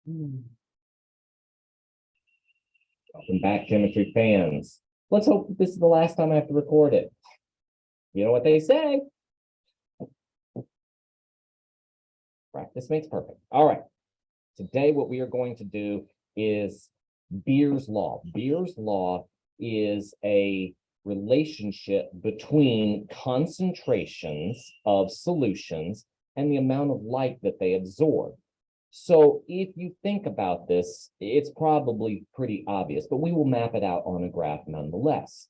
Welcome back, chemistry fans. Let's hope that this is the last time I have to record it. You know what they say? Practice makes perfect. All right. Today, what we are going to do is Beer's Law. Beer's Law is a relationship between concentrations of solutions and the amount of light that they absorb. So if you think about this, it's probably pretty obvious, but we will map it out on a graph nonetheless.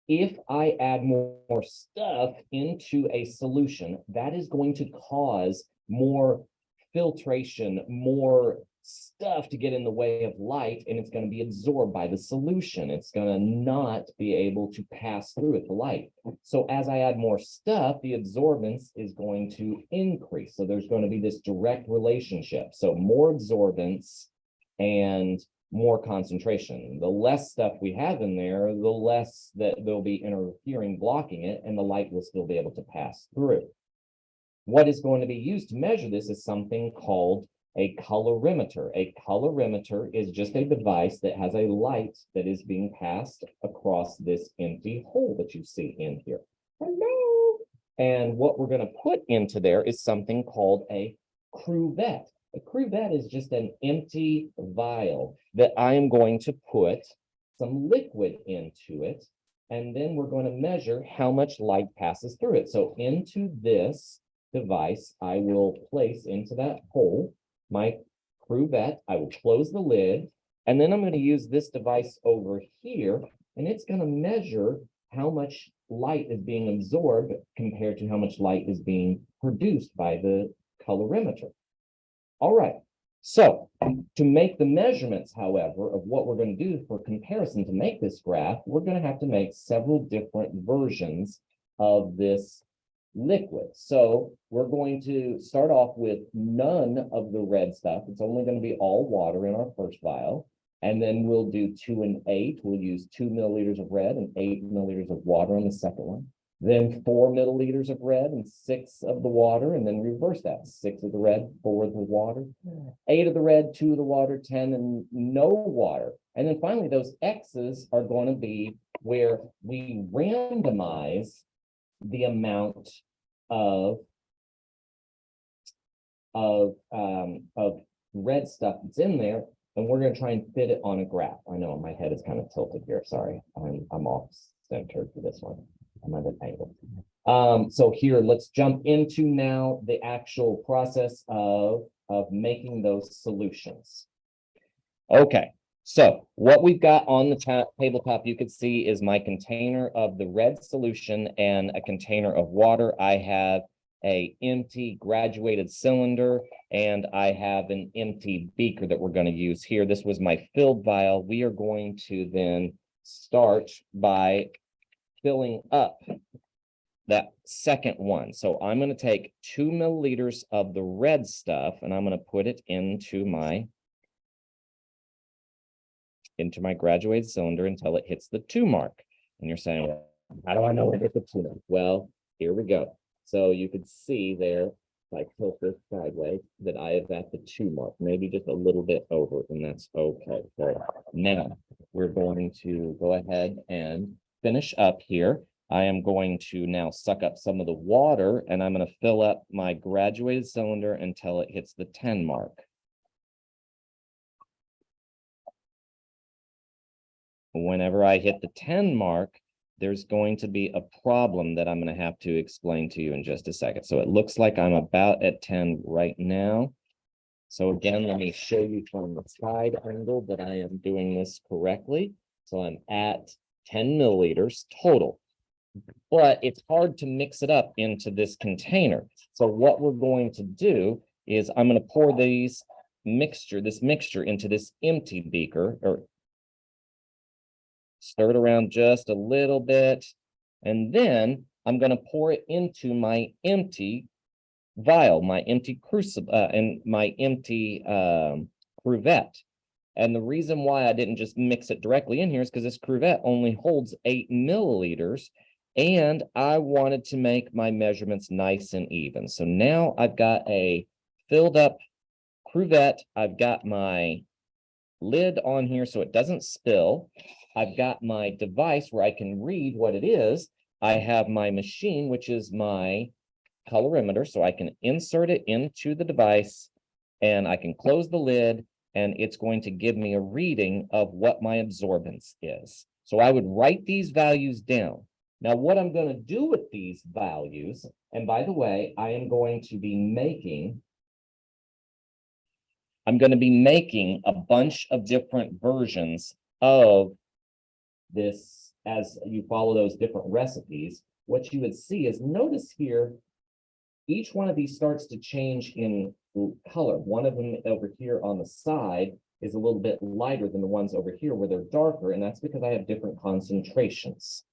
If I add more stuff into a solution, that is going to cause more filtration, more stuff to get in the way of light, and it's going to be absorbed by the solution. It's going to not be able to pass through it, the light. So as I add more stuff, the absorbance is going to increase. So there's going to be this direct relationship. So more absorbance and more concentration. The less stuff we have in there, the less that they'll be interfering, blocking it, and the light will still be able to pass through. What is going to be used to measure this is something called a colorimeter. A colorimeter is just a device that has a light that is being passed across this empty hole that you see in here. Hello. And what we're going to put into there is something called a cuvette. A cuvette is just an empty vial that I am going to put some liquid into it, and then we're going to measure how much light passes through it. So into this device, I will place into that hole my cuvette. I will close the lid, and then I'm going to use this device over here, and it's going to measure how much light is being absorbed compared to how much light is being produced by the colorimeter. All right, so to make the measurements, however, of what we're going to do for comparison to make this graph, we're going to have to make several different versions of this liquid. So we're going to start off with none of the red stuff. It's only going to be all water in our first vial. And then we'll do 2 and 8. We'll use 2 milliliters of red and 8 milliliters of water on the second one. Then 4 milliliters of red and 6 of the water, and then reverse that. 6 of the red, 4 of the water, 8 of the red, 2 of the water, 10 and no water. And then finally, those X's are going to be where we randomize the amount of red stuff that's in there, and we're going to try and fit it on a graph. I know my head is kind of tilted here. Sorry, I'm off center for this one. I'm at an angle. So here, let's jump into now the actual process of making those solutions. Okay, so what we've got on the tabletop, you can see, is my container of the red solution and a container of water. I have an empty graduated cylinder, and I have an empty beaker that we're going to use here. This was my filled vial. We are going to then start by filling up that second one. So I'm going to take 2 milliliters of the red stuff, and I'm going to put it into my graduated cylinder until it hits the 2 mark. And you're saying, well, how do I know it hit the 2? Well, here we go. So you could see there, if I tilt this sideways, that I have at the 2 mark, maybe just a little bit over, and that's okay. So now we're going to go ahead and finish up here. I am going to now suck up some of the water, and I'm going to fill up my graduated cylinder until it hits the 10 mark. Whenever I hit the 10 mark, there's going to be a problem that I'm going to have to explain to you in just a second. So it looks like I'm about at 10 right now. So again, let me show you from the side angle that I am doing this correctly. So I'm at 10 milliliters total, but it's hard to mix it up into this container. So what we're going to do is I'm going to pour this mixture into this empty beaker, or stir it around just a little bit, and then I'm going to pour it into my empty vial, my empty crucible, and my empty cuvette. And the reason why I didn't just mix it directly in here is because this cuvette only holds 8 milliliters, and I wanted to make my measurements nice and even. So now I've got a filled up cruvette. I've got my lid on here so it doesn't spill. I've got my device where I can read what it is. I have my machine, which is my colorimeter, so I can insert it into the device and I can close the lid and it's going to give me a reading of what my absorbance is. So I would write these values down. Now, what I'm going to do with these values, and by the way, I'm going to be making a bunch of different versions of this as you follow those different recipes. What you would see is, notice here, each one of these starts to change in color. One of them over here on the side is a little bit lighter than the ones over here where they're darker, and that's because I have different concentrations.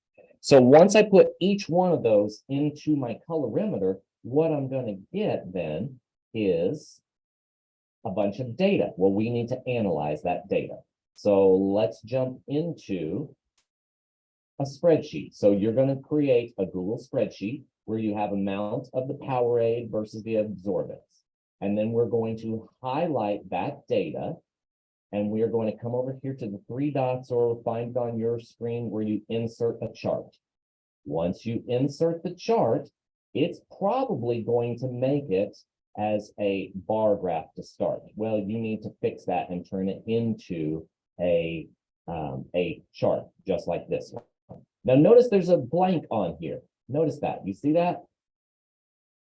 So once I put each one of those into my colorimeter, what I'm going to get then is a bunch of data. Well, we need to analyze that data. So let's jump into a spreadsheet. So you're going to create a Google spreadsheet where you have amount of the Powerade versus the absorbance. And then we're going to highlight that data. And we are going to come over here to the three dots or find it on your screen where you insert a chart. Once you insert the chart, it's probably going to make it as a bar graph to start. Well, you need to fix that and turn it into a chart just like this one. Now notice there's a blank on here. Notice that. You see that?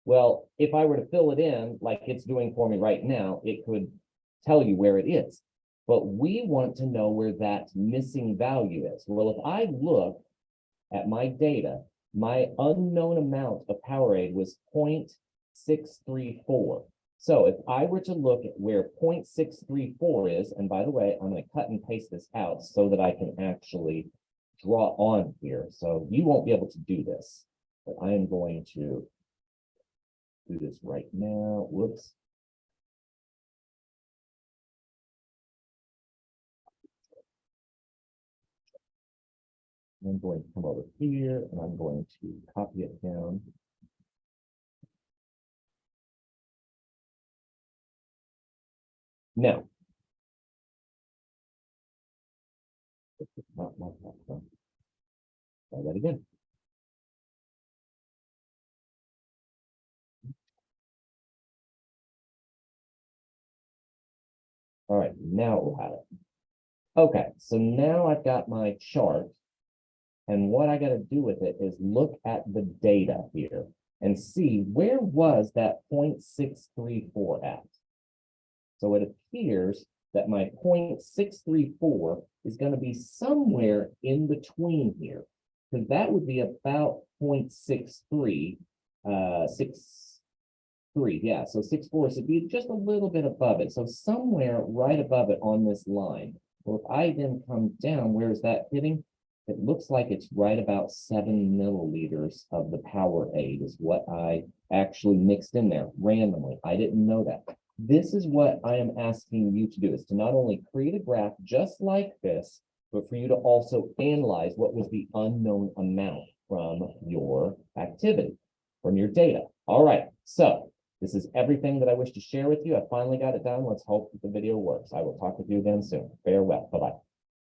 Well, if I were to fill it in like it's doing for me right now, it could tell you where it is. But we want to know where that missing value is. Well, if I look at my data, my unknown amount of Powerade was 0.634. So if I were to look at where 0.634 is, and by the way, I'm going to cut and paste this out so that I can actually draw on here. So you won't be able to do this, but I am going to do this right now. Whoops. I'm going to come over here and I'm going to copy it down. Now, not like that. So try that again. All right, now we'll have it. Okay, so now I've got my chart. And what I got to do with it is look at the data here and see where was that 0.634 at. So it appears that my 0.634 is going to be somewhere in between here, because that would be about 0.63, 63, yeah, so 64, so it'd be just a little bit above it. So somewhere right above it on this line. Well, if I then come down, where is that hitting? It looks like it's right about 7 milliliters of the Powerade is what I actually mixed in there randomly. I didn't know that. This is what I am asking you to do, is to not only create a graph just like this, but for you to also analyze what was the unknown amount from your activity, from your data. All right, so this is everything that I wish to share with you. I finally got it done. Let's hope that the video works. I will talk with you again soon. Farewell. Bye-bye.